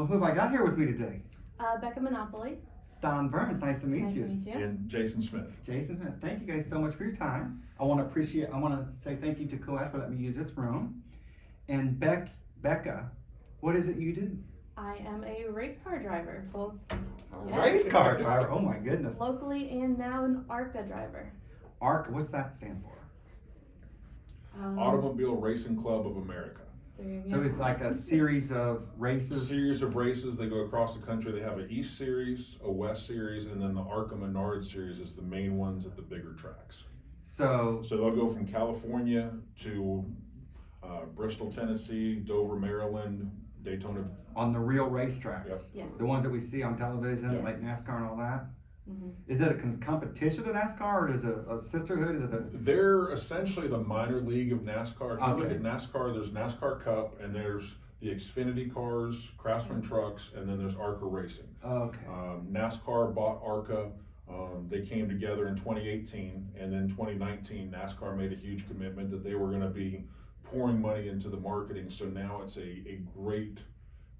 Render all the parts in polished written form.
Well, who have I got here with me today? Becca Monopoli. Don Burns, nice to meet Nice you. to meet you. And Jason Smith. Jason Smith, thank you guys so much for your time. I want to say thank you to Coash for letting me use this room. And Becca, what is it you do? I am a race car driver, both Race car driver, oh my goodness. locally and now an ARCA driver. ARC, what's that stand for? Automobile Racing Club of America. There you go. So it's like a series of races? Series of races. They go across the country. They have an East Series, a West Series, and then the ARCA Menard Series is the main ones at the bigger tracks. So they'll go from California to Bristol, Tennessee, Dover, Maryland, Daytona. on the real racetracks? Yep. Yes. The ones that we see on television, Yes. like NASCAR and all that? Mhm. Is it a competition to NASCAR, or is it a sisterhood? Is it a They're essentially the minor league of NASCAR. If you look Okay. at NASCAR, there's NASCAR Cup, and there's the Xfinity cars, Craftsman trucks, and then there's ARCA Racing. okay? NASCAR bought ARCA. They came together in 2018, and then 2019, NASCAR made a huge commitment that they were going to be pouring money into the marketing. So now it's a great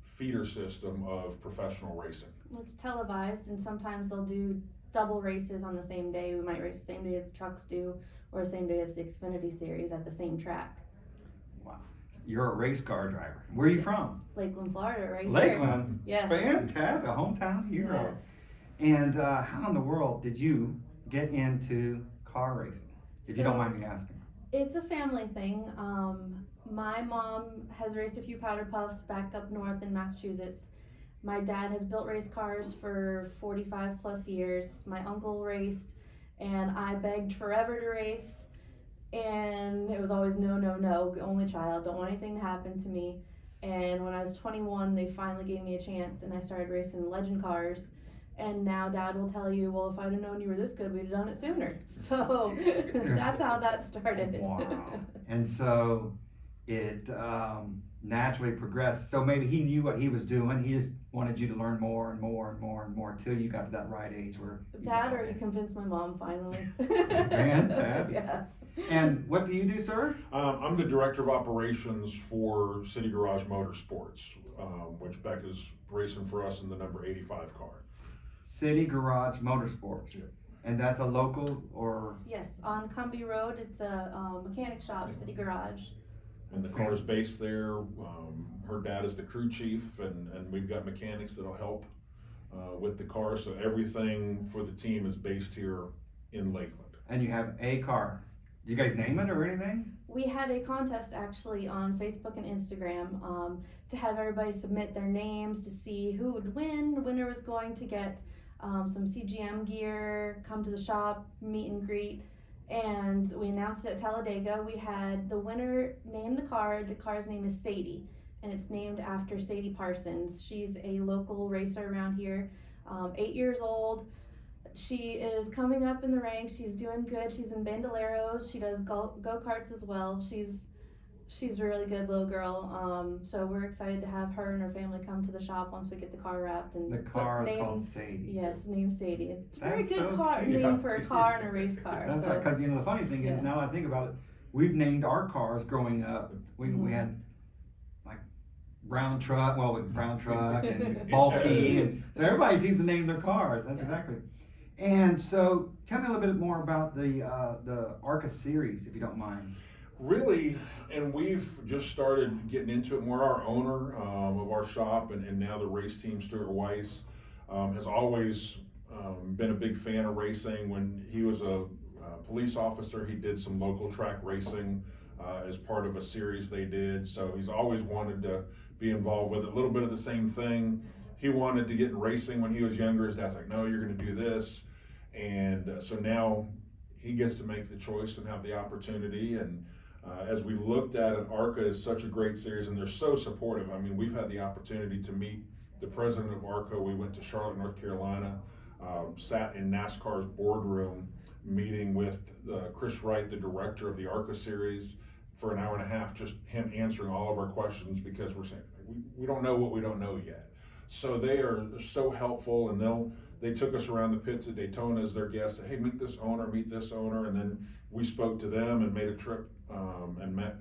feeder system of professional racing. Well, it's televised, and sometimes they'll do double races on the same day. We might race the same day as the trucks do, or the same day as the Xfinity Series at the same track. Wow. You're a race car driver. Where are you from? Lakeland, Florida, right here. Lakeland. Yes. Fantastic, a hometown hero. Yes. And how in the world did you get into car racing? If you don't mind me asking. It's a family thing. My mom has raced a few powder puffs back up north in Massachusetts. My dad has built race cars for 45 plus years. My uncle raced, and I begged forever to race, and it was always no, no, no, only child, don't want anything to happen to me. And when I was 21, they finally gave me a chance, and I started racing legend cars. And now Dad will tell you, well, if I'd have known you were this good, we'd have done it sooner. So that's how that started. Wow. And so it naturally progressed. So maybe he knew what he was doing. He just wanted you to learn more and more and more and more till you got to that right age where you That, said, or "Okay." he convinced my mom finally. Fantastic. Yes. And what do you do, sir? I'm the director of operations for City Garage Motorsports, which Becca's racing for us in the number 85 car. City Garage Motorsports. Yeah. And that's a local or Yes, on Cumbie Road, it's a mechanic shop, City Garage. And the car's based there. Her dad is the crew chief, and we've got mechanics that'll help with the car. So everything for the team is based here in Lakeland. and you have a car. Do you guys name it or anything? We had a contest actually on Facebook and Instagram to have everybody submit their names to see who would win. The winner was going to get some CGM gear, come to the shop, meet and greet. And we announced it at Talladega. We had the winner name the car. The car's name is Sadie, and it's named after Sadie Parsons. She's a local racer around here, 8 years old. She is coming up in the ranks. She's doing good. She's in Bandoleros. She does go-karts as well. She's a really good little girl. So we're excited to have her and her family come to the shop once we get the car wrapped. And The put car is names- called Sadie. Yes, named Sadie. It's a very That's good so car cute. name for a car and a race car. That's so. right, because the funny thing is, Yes. now that I think about it, we've named our cars growing up. We Mhm. had like brown truck and bulky, and so everybody seems to name their cars. That's exactly. And so, tell me a little bit more about the ARCA series, if you don't mind. Really, and we've just started getting into it more. Our owner of our shop and now the race team, Stuart Weiss, has always been a big fan of racing. When he was a police officer, he did some local track racing as part of a series they did. So he's always wanted to be involved with it. A little bit of the same thing. He wanted to get in racing when he was younger. His dad's like, no, you're going to do this. And so now he gets to make the choice and have the opportunity. And as we looked at it, ARCA is such a great series, and they're so supportive. I mean, we've had the opportunity to meet the president of ARCA. We went to Charlotte, North Carolina, sat in NASCAR's boardroom meeting with Chris Wright, the director of the ARCA series, for an hour and a half, just him answering all of our questions, because we're saying we don't know what we don't know yet. So they are so helpful, and they took us around the pits at Daytona as their guests. Said, hey, meet this owner, and then we spoke to them and made a trip and met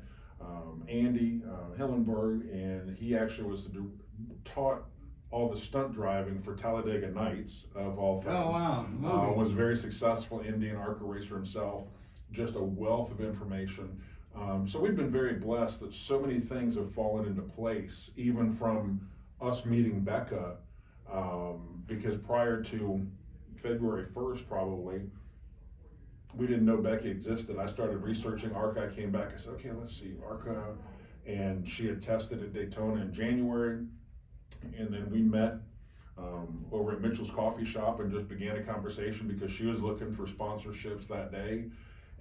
Andy Hillenberg, and he actually taught all the stunt driving for Talladega Nights, of all things. Oh, wow. Movie. Was very successful Indian ARCA racer himself. Just a wealth of information. So we've been very blessed that so many things have fallen into place, even from us meeting Becca, because prior to February 1st, probably, we didn't know Becca existed. I started researching ARCA. I came back. I said, okay, let's see, ARCA. And she had tested at Daytona in January. And then we met over at Mitchell's Coffee Shop and just began a conversation because she was looking for sponsorships that day.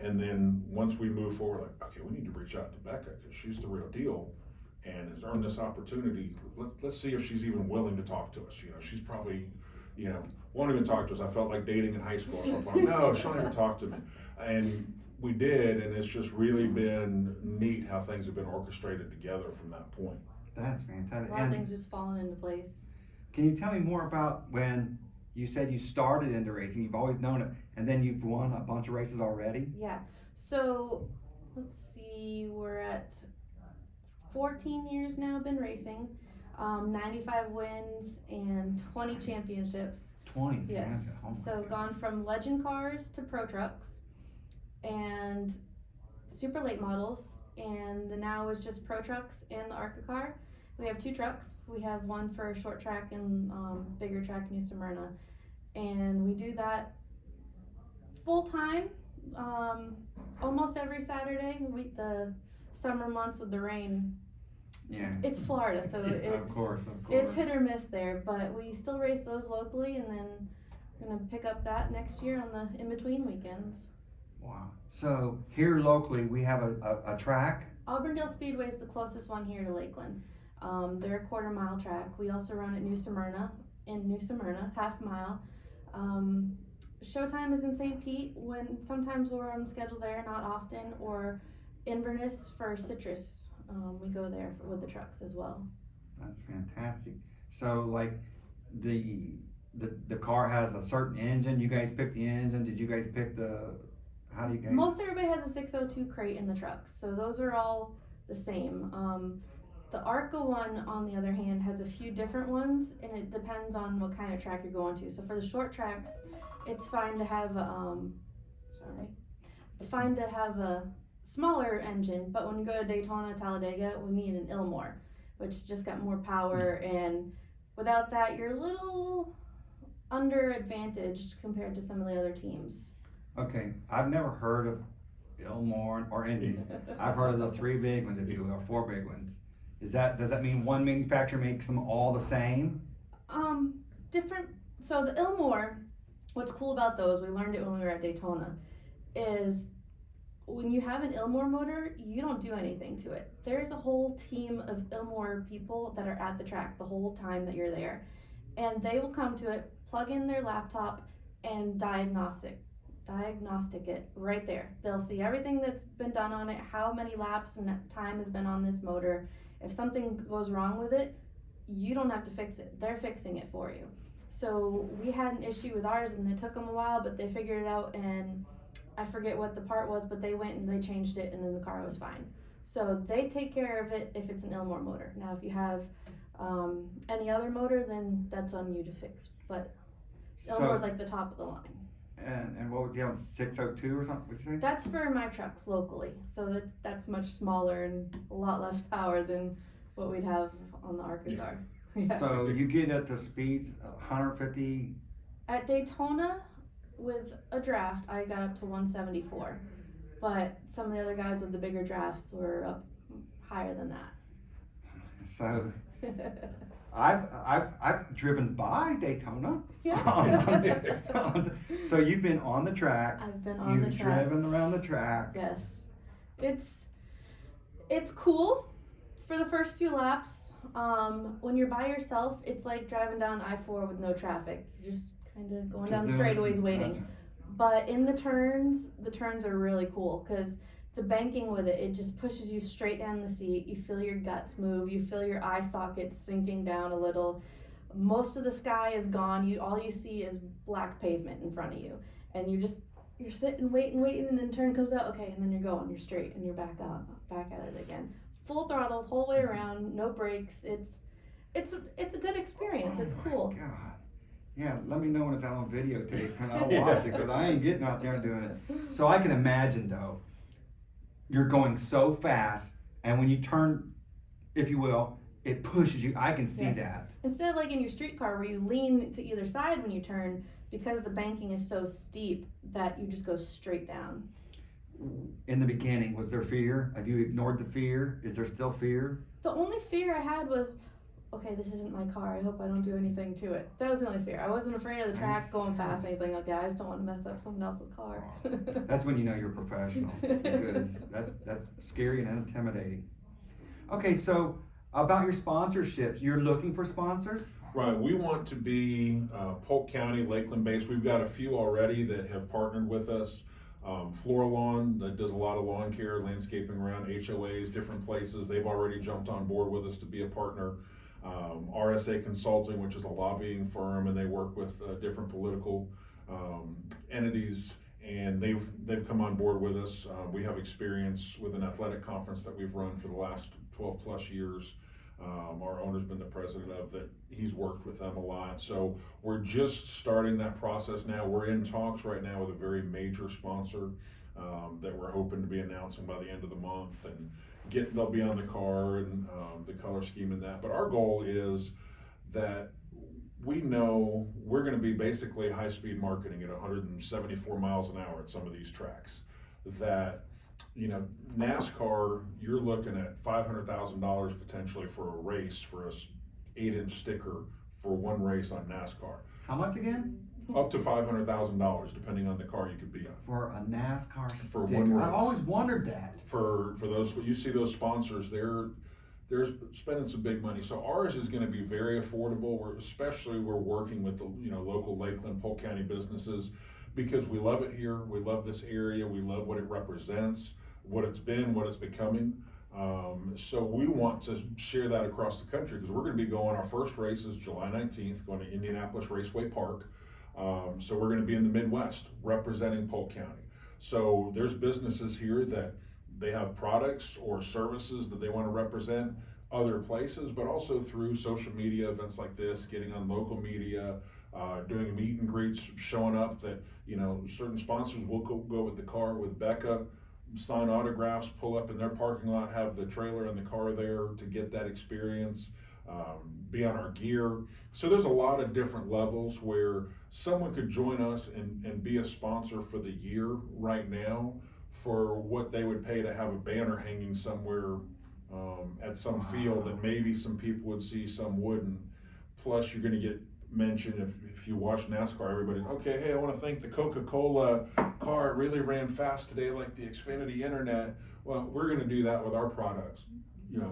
And then once we moved forward, like, okay, we need to reach out to Becca because she's the real deal and has earned this opportunity. Let's see if she's even willing to talk to us. You know, she's probably, you know, won't even talk to us. I felt like dating in high school. So I'm like, no, she'll never talk to me. And we did, and it's just really been neat how things have been orchestrated together from that point. That's fantastic. A lot of things just falling into place. Can you tell me more about when you said you started into racing? You've always known it, and then you've won a bunch of races already? Yeah. So let's see, we're at 14 years now, been racing, 95 wins and 20 championships. 20. Yes. Oh my So God. gone from legend cars to pro trucks and super late models, and the now is just pro trucks and the ARCA car. We have 2 trucks. We have one for short track and bigger track, New Smyrna, and we do that full time, almost every Saturday. The summer months with the rain, Yeah. it's Florida, so Of it's course. it's hit or miss there, but we still race those locally, and then we're gonna pick up that next year on the in-between weekends. Wow. So here locally, we have a track. Auburndale Speedway is the closest one here to Lakeland. They're a quarter-mile track. We also run at New Smyrna, half mile. Showtime is in St. Pete, when sometimes we're on the schedule there, not often, or Inverness for citrus. We go there with the trucks as well. That's fantastic. So like the car has a certain engine. You guys pick the engine. Did you guys pick how do you guys? Most everybody has a 602 crate in the trucks, so those are all the same. The ARCA one, on the other hand, has a few different ones, and it depends on what kind of track you're going to. So for the short tracks, it's fine to have a smaller engine, but when you go to Daytona, Talladega, we need an Ilmor, which just got more power, and without that, you're a little under advantaged compared to some of the other teams. Okay, I've never heard of Ilmor or Indies. I've heard of the 3 big ones, if you will, or 4 big ones. Does that mean one manufacturer makes them all the same? Different. So the Ilmor, what's cool about those, we learned it when we were at Daytona, is when you have an Ilmor motor, you don't do anything to it. There's a whole team of Ilmor people that are at the track the whole time that you're there, and they will come to it, plug in their laptop, and diagnostic it right there. They'll see everything that's been done on it, how many laps and time has been on this motor. If something goes wrong with it, you don't have to fix it. They're fixing it for you. So we had an issue with ours, and it took them a while, but they figured it out, and I forget what the part was, but they went and they changed it, and then the car was fine. So they take care of it if it's an Ilmor motor. Now, if you have any other motor, then that's on you to fix. But Ilmor's like the top of the line. And what was the other, 602 or something? What'd you say? That's for my trucks locally. So that's much smaller and a lot less power than what we'd have on the ARCA car. Yeah. So you get up to speeds 150. At Daytona, with a draft, I got up to 174. But some of the other guys with the bigger drafts were up higher than that. So I've driven by Daytona. Yeah. So you've been on the track. I've been on the track. You've driven around the track. Yes. It's cool for the first few laps. When you're by yourself, it's like driving down I-4 with no traffic. You're just kind of going down the straightaways waiting. But in the turns are really cool because the banking with it just pushes you straight down the seat. You feel your guts move. You feel your eye sockets sinking down a little. Most of the sky is gone. All you see is black pavement in front of you, and you're sitting, waiting, and then turn comes out. Okay, and then you're going. You're straight, and you're back at it again. Full throttle, whole way around, no brakes. it's a good experience. It's Oh my cool. God. Yeah, let me know when it's out on videotape and I'll watch it because I ain't getting out there and doing it. So I can imagine though, you're going so fast, and when you turn, if you will, it pushes you. I can see Yes. that. Instead of like in your streetcar where you lean to either side when you turn, because the banking is so steep that you just go straight down. In the beginning, was there fear? Have you ignored the fear? Is there still fear? The only fear I had was, okay, this isn't my car. I hope I don't do anything to it. That was the only fear. I wasn't afraid of the track going fast or anything like that. I just don't want to mess up someone else's car. That's when you know you're professional, because that's scary and intimidating. Okay, so about your sponsorships, you're looking for sponsors? Right, we want to be Polk County, Lakeland based. We've got a few already that have partnered with us. Lawn that does a lot of lawn care, landscaping around HOAs, different places. They've already jumped on board with us to be a partner. RSA Consulting, which is a lobbying firm, and they work with different political entities, and they've come on board with us. We have experience with an athletic conference that we've run for the last 12 plus years. Our owner's been the president of that. He's worked with them a lot. So we're just starting that process now. We're in talks right now with a very major sponsor that we're hoping to be announcing by the end of the month, and they'll be on the car and the color scheme and that. But our goal is that we know we're going to be basically high-speed marketing at 174 miles an hour at some of these tracks. That, you know, NASCAR, you're looking at $500,000 potentially for a race for a 8-inch sticker for one race on NASCAR. How much again? Up to $500,000 depending on the car you could be on. For a NASCAR sticker. For one race. I've always wondered that. For those, you see those sponsors, they're spending some big money. So ours is going to be very affordable. We're working with the local Lakeland, Polk County businesses, because we love it here. We love this area. We love what it represents, what it's been, what it's becoming. So we want to share that across the country, because we're going to be going, our first race is July 19th, going to Indianapolis Raceway Park. So we're going to be in the Midwest representing Polk County. So there's businesses here that they have products or services that they want to represent other places, but also through social media events like this, getting on local media, doing meet and greets, showing up that, certain sponsors will go with the car with Becca, sign autographs, pull up in their parking lot, have the trailer and the car there to get that experience, be on our gear. So there's a lot of different levels where someone could join us and be a sponsor for the year right now for what they would pay to have a banner hanging somewhere at some field that maybe some people would see, some wouldn't. Plus you're gonna get mentioned if you watch NASCAR, everybody, okay, hey, I wanna thank the Coca-Cola car, it really ran fast today like the Xfinity Internet. Well, we're gonna do that with our products,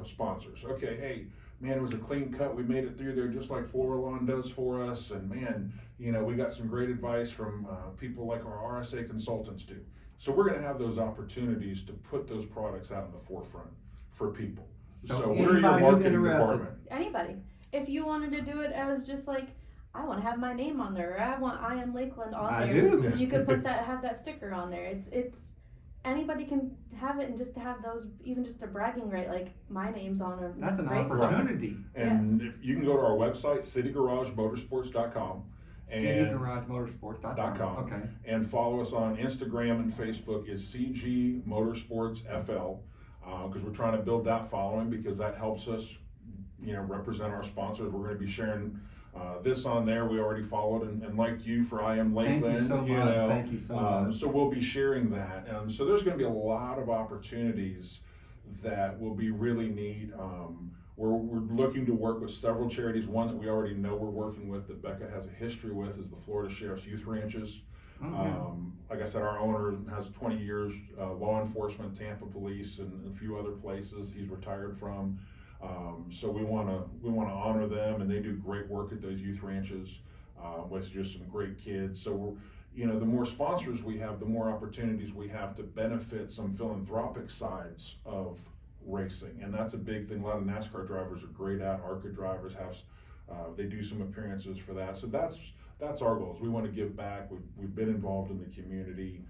sponsors. Okay, hey, man, it was a clean cut. We made it through there just like Lawn does for us. And man, we got some great advice from people like our RSA consultants do. So we're going to have those opportunities to put those products out in the forefront for people. So what are your marketing department? Anybody. If you wanted to do it as just like, I want to have my name on there, or I want I Am Lakeland on there. do. You could have that sticker on there. It's anybody can have it, and just to have those, even just a bragging right, like my name's on a That's an race car. opportunity. And Yes. if you can go to our website, citygaragemotorsports.com. CityGarageMotorsports.com. Okay. And follow us on Instagram and Facebook is CG Motorsports FL, because we're trying to build that following, because that helps us, represent our sponsors. We're going to be sharing this on there. We already followed and liked you for I Am Lakeland. Thank you so much. Thank you so much. So we'll be sharing that, and so there's going to be a lot of opportunities that will be really neat. We're looking to work with several charities. One that we already know we're working with, that Becca has a history with, is the Florida Sheriff's Youth Ranches. Like I said, our owner has 20 years law enforcement, Tampa Police, and a few other places he's retired from. So we want to honor them, and they do great work at those youth ranches with just some great kids. So the more sponsors we have, the more opportunities we have to benefit some philanthropic sides of racing, and that's a big thing. A lot of NASCAR drivers are great at. ARCA drivers they do some appearances for that. So that's our goals. We want to give back. We've been involved in the community.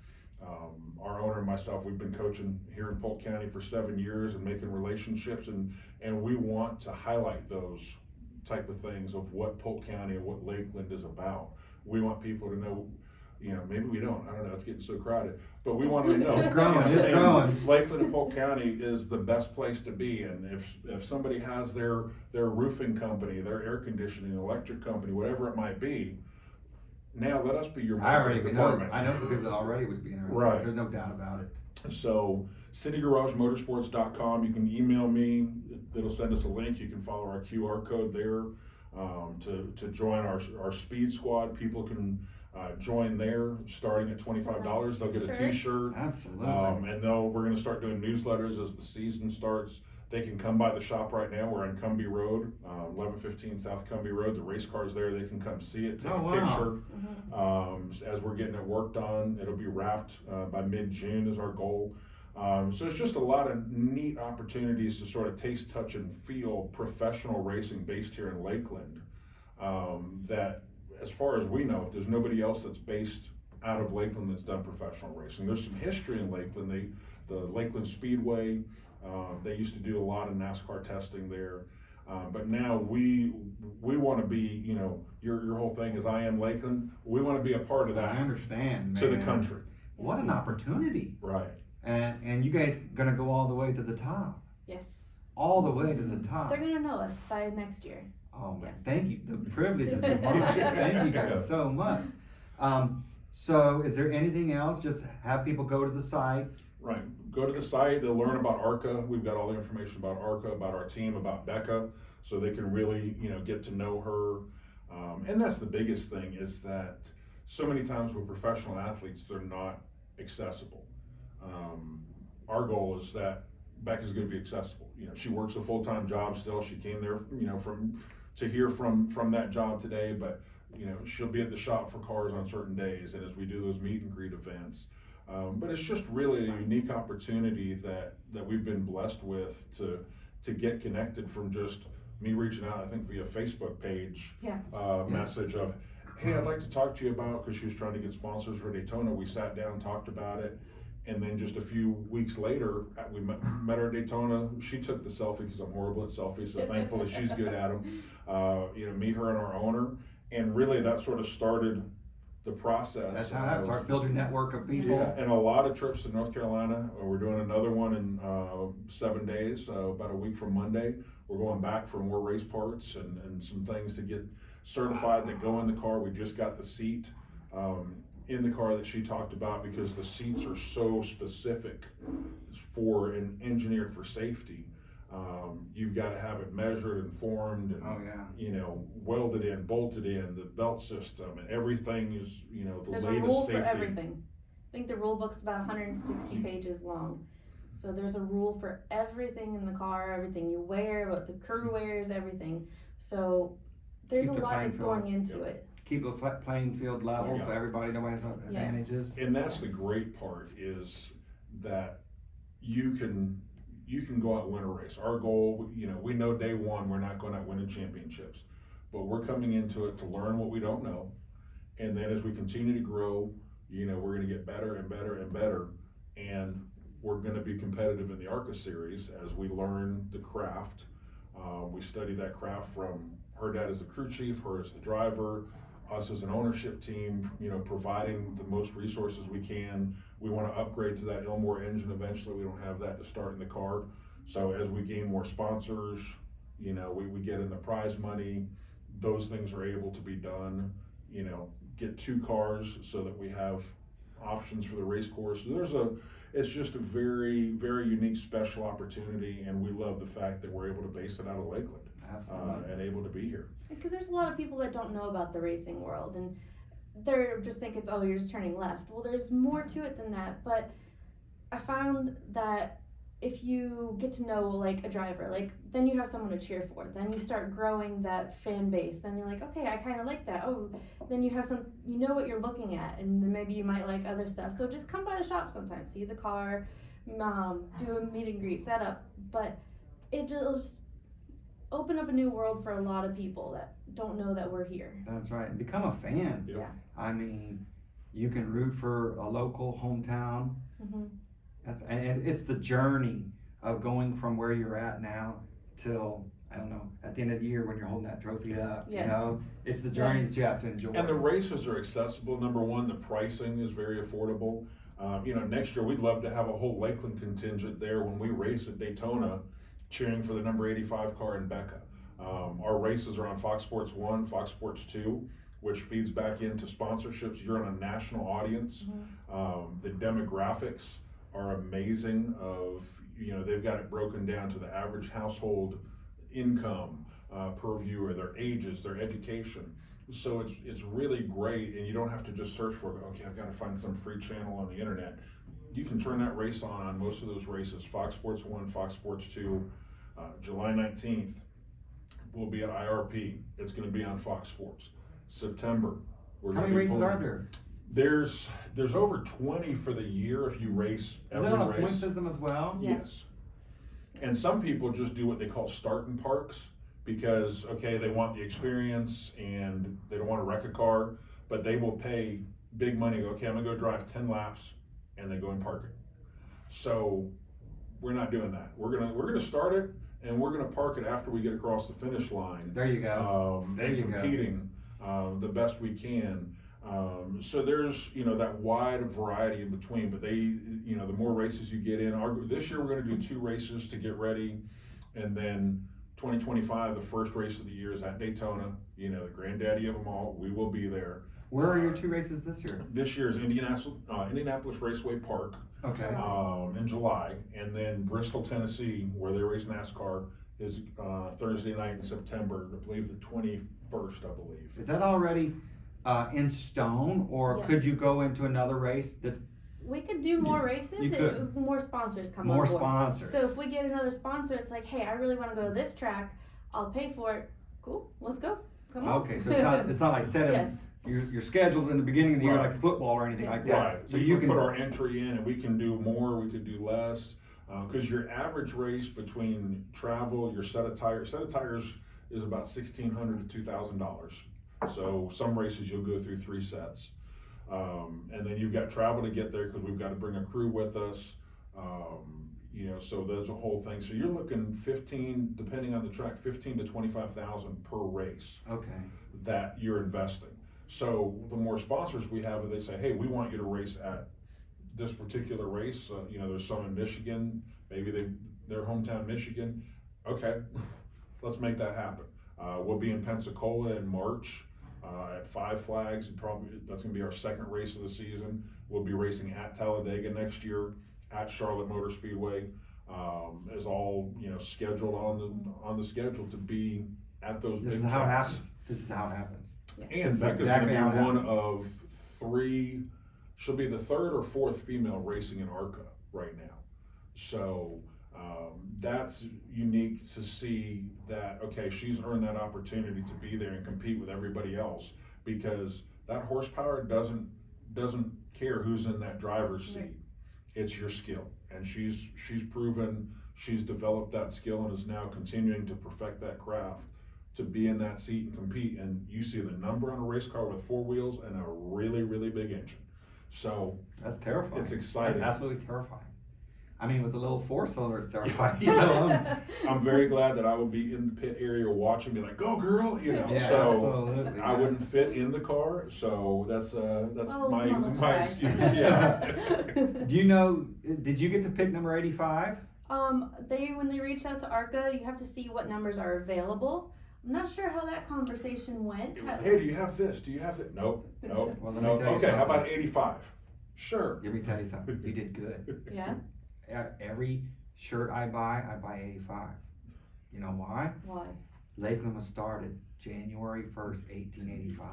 Our owner and myself, we've been coaching here in Polk County for 7 years and making relationships, and we want to highlight those type of things of what Polk County and what Lakeland is about. We want people to know, maybe we don't, I don't know, it's getting so crowded, but we want to know. It's growing, it's growing. Lakeland and Polk County is the best place to be, and if somebody has their roofing company, their air conditioning, electric company, whatever it might be, now let us be your I already marketing know, department. I know some people that already would be interested, Right. there's no doubt about it. So citygaragemotorsports.com, you can email me, it'll send us a link, you can follow our QR code there to join our speed squad. People can join there starting at $25. They'll get a Shirts. t-shirt. Absolutely. And we're gonna start doing newsletters as the season starts. They can come by the shop right now. We're on Cumbie Road, 1115 South Cumbie Road. The race car's there. They can come see it, take Oh, a wow. picture. As we're getting it worked on, it'll be wrapped by mid-June is our goal. So it's just a lot of neat opportunities to sort of taste, touch, and feel professional racing based here in Lakeland. That, as far as we know, if there's nobody else that's based out of Lakeland that's done professional racing. There's some history in Lakeland. The Lakeland Speedway, they used to do a lot of NASCAR testing there. But now we want to be, your whole thing is I Am Lakeland. We want to be a part of I that understand, to the man. country. What an opportunity. Right. And you guys gonna go all the way to the top. Yes. All the way to the top. They're gonna know us by next year. Oh man, Yes. thank you. The privilege is mine. Thank you guys so much. So is there anything else? Just have people go to the site. Right. Go to the site. They'll learn about ARCA. We've got all the information about ARCA, about our team, about Becca, so they can really, get to know her. And that's the biggest thing, is that so many times with professional athletes, they're not accessible. Our goal is that Becca's going to be accessible. She works a full-time job still. She came there, from that job today, but she'll be at the shop for cars on certain days, and as we do those meet and greet events. But it's just really a unique opportunity that we've been blessed with to get connected from just me reaching out, I think via Facebook page, message of, hey, I'd like to talk to you about, because she was trying to get sponsors for Daytona. We sat down, talked about it, and then just a few weeks later, we met her at Daytona. She took the selfie because I'm horrible at selfies, so thankfully she's good at them. Meet her and our owner, and really that sort of started the process. That's how that starts. Build your network of people. Yeah, and a lot of trips to North Carolina. We're doing another one in 7 days, about a week from Monday. We're going back for more race parts and some things to get certified that go in the car. We just got the seat in the car that she talked about, because the seats are so specific for and engineered for safety. You've got to have it measured and formed and welded in, bolted in, the belt system, and everything is the There's latest a rule safety. for everything. I think the rule book's about 160 pages long. So there's a rule for everything in the car, everything you wear, what the crew wears, everything. So there's Keep a the lot playing that's field. going into it. Keep the playing field level Yes. so everybody knows what Yes. advantages. And that's the great part, is that you can go out and win a race. Our goal, we know day one we're not going out winning championships, but we're coming into it to learn what we don't know, and then as we continue to grow, we're going to get better and better and better, and we're going to be competitive in the ARCA series as we learn the craft. We study that craft from her dad as the crew chief, her as the driver, us as an ownership team, providing the most resources we can. We want to upgrade to that Ilmore engine eventually. We don't have that to start in the car. So as we gain more sponsors, we get in the prize money, those things are able to be done, get 2 cars so that we have options for the race course. So it's just a very, very unique, special opportunity, and we love the fact that we're able to base it out of Lakeland. Absolutely. And able to be here. Because there's a lot of people that don't know about the racing world, and they're just think it's, oh, you're just turning left. Well, there's more to it than that, but I found that if you get to know like a driver, then you have someone to cheer for, then you start growing that fan base, then you're like, okay, I kind of like that. Oh, then you have you know what you're looking at, and then maybe you might like other stuff. So just come by the shop sometime, see the car, do a meet and greet, set up, but it'll just open up a new world for a lot of people that don't know that we're here. That's right. And become a fan. Yeah. I mean, you can root for a local hometown. Mm-hmm. And it's the journey of going from where you're at now till I don't know, at the end of the year when you're holding that trophy up, Yes. you know, it's the journey Yes. that you have to enjoy. And the races are accessible. Number one, the pricing is very affordable. Next year we'd love to have a whole Lakeland contingent there when we race at Daytona, cheering for the number 85 car in Becca. Our races are on Fox Sports 1, Fox Sports 2, which feeds back into sponsorships. You're on a national audience. The demographics are amazing. They've got it broken down to the average household income per viewer, their ages, their education. So it's really great, and you don't have to just search for it. Okay, I've got to find some free channel on the internet. You can turn that race on most of those races. Fox Sports 1, Fox Sports 2, July 19th will be at IRP. It's going to be on Fox Sports. September, we're How going many to be races pulling. are there? There's over 20 for the year if you race Is every it on a race. point system as well? Yes. And some people just do what they call starting parks because, okay, they want the experience and they don't want to wreck a car, but they will pay big money. Okay, I'm going to go drive 10 laps and they go and park it. So we're not doing that. We're gonna start it and we're going to park it after we get across the finish line. There you go. There And you go. competing the best we can. So there's, that wide variety in between, but the more races you get in, this year we're going to do 2 races to get ready. And then 2025, the first race of the year is at Daytona, the granddaddy of them all. We will be there. Where are your 2 races this year? This year is Indianapolis Raceway Park Okay. in July. And then Bristol, Tennessee, where they race NASCAR, is Thursday night in September, I believe the 21st, I believe. Is that already in stone, or Yes. could you go into another race that's We could do more races you if could. more sponsors come more on board. sponsors? So if we get another sponsor, it's like, hey, I really want to go to this track. I'll pay for it. Cool, let's go. Come on. Okay, so it's not like setting Yes. your scheduled in the beginning of the year Right. like football or anything Yes. like that. Right. So we you can can put our entry in, and we can do more. We could do less, because your average race between travel, your set of tires is about $1,600 to $2,000. So some races you'll go through 3 sets, and then you've got travel to get there because we've got to bring a crew with us. So there's a whole thing. So you're looking 15, depending on the track, 15 to 25,000 per race okay. that you're investing. So the more sponsors we have, they say, hey, we want you to race at this particular race. There's some in Michigan, maybe their hometown Michigan. Okay, let's make that happen. We'll be in Pensacola in March at 5 Flags. That's going to be our second race of the season. We'll be racing at Talladega next year, at Charlotte Motor Speedway. Is all scheduled on the schedule to be at those This big is how it tracks. happens. This is how it happens. And This is Becca's exactly going how to it be one happens. of 3. She'll be the 3rd or 4th female racing in ARCA right now. So that's unique to see that, okay, she's earned that opportunity to be there and compete with everybody else, because that horsepower doesn't care who's in that driver's seat. Right. It's your skill. And she's proven she's developed that skill and is now continuing to perfect that craft to be in that seat and compete. And you see the number on a race car with 4 wheels and a really, really big engine. So That's terrifying. It's exciting. That's absolutely terrifying. I mean, with a little 4-cylinder, it's terrifying. I'm very glad that I will be in the pit area watching, be like, "Go, girl!" Yeah, So absolutely. I wouldn't fit in the car, so that's Oh, my come on, let's my try. excuse. Yeah. Do you know? Did you get to pick number 85? When they reached out to ARCA, you have to see what numbers are available. I'm not sure how that conversation went. Hey, do you have this? Do you have that? Nope. Well, let me Nope. tell you Okay, how something. about 85? Sure. Let me tell you something. You did good. Yeah. Every shirt I buy 85. You know why? Why? Lakeland was started January 1st, 1885.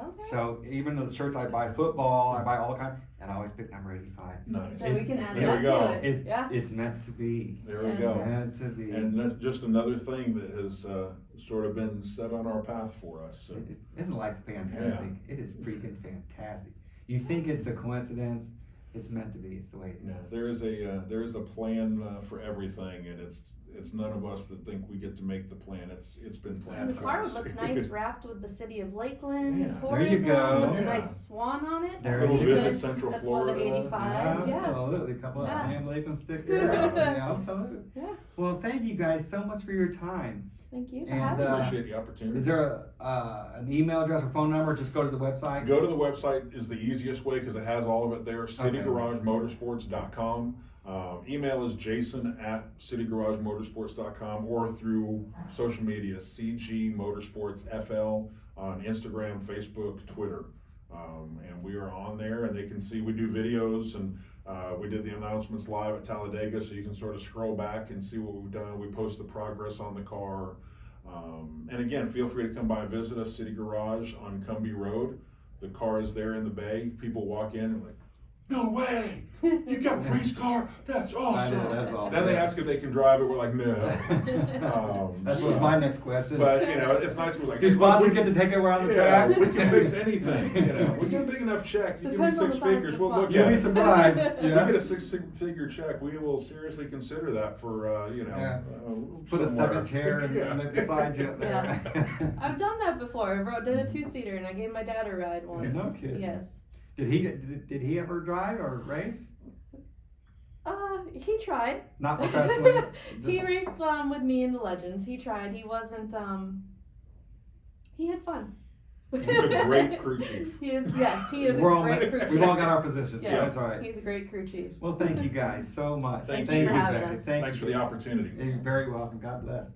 Okay. So even the shirts I buy, football, I buy all kinds, and I always pick number 85. Nice. So we can add There that we go. to it. Yeah. It's meant to be. There we Yes. go. Meant to be. And that's just another thing that has sort of been set on our path for us. So. Isn't life fantastic? It is freaking fantastic. You think it's a coincidence? It's meant to be. It's the way it Yeah, is. there is a plan for everything, and it's none of us that think we get to make the plan. It's been planned. And the for car us. would look nice wrapped with the city of Lakeland, Yeah. There you tourism, go. with a Yeah. nice swan on it. There A little you go. visit Good. Central That's why Florida. the 85. Yeah. Absolutely. A couple of Yeah. I am Lakeland stickers. Yeah, absolutely. Yeah. Well, thank you guys so much for your time. Thank you for And, having us. Appreciate the opportunity. Is there an email address or phone number? Just go to the website. Go to the website is the easiest way because it has all of it there. CityGarageMotorsports.com. Email is jason@citygaragemotorsports.com or through social media, CG Motorsports FL on Instagram, Facebook, Twitter. And we are on there, and they can see we do videos, and we did the announcements live at Talladega, so you can sort of scroll back and see what we've done. We post the progress on the car. And again, feel free to come by and visit us, City Garage on Cumbie Road. The car is there in the bay. People walk in and like, no way! You got a race car? That's awesome! I know, that's awesome. Then they ask if they can drive it. We're like, no. That was my next question. But you know, it's nice. We're like, Do sponsors get to take it around the yeah, track? we can fix anything. You know, we get a big enough check. You Depends give on me the six size of figures, the we'll look sponsor. at You'd be it. surprised. If we Yeah. get a six-figure check, we will seriously consider that for you know. Yeah. Put a somewhere. second chair Yeah. and beside you there. I've done that before. I did a 2-seater and I gave my dad a ride once. No kidding. Yes. Did he ever drive or race? He tried. Not professionally. He raced with me in the Legends. He tried. He wasn't. He had fun. He's a great crew chief. He is. Yes, he is We're a all, great crew chief. we've all got our positions. Yes, That's right. He's a great crew chief. Well, thank you guys so much. Thank you for having Becca. us. Thank Thanks you. for the opportunity. You're very welcome. God bless.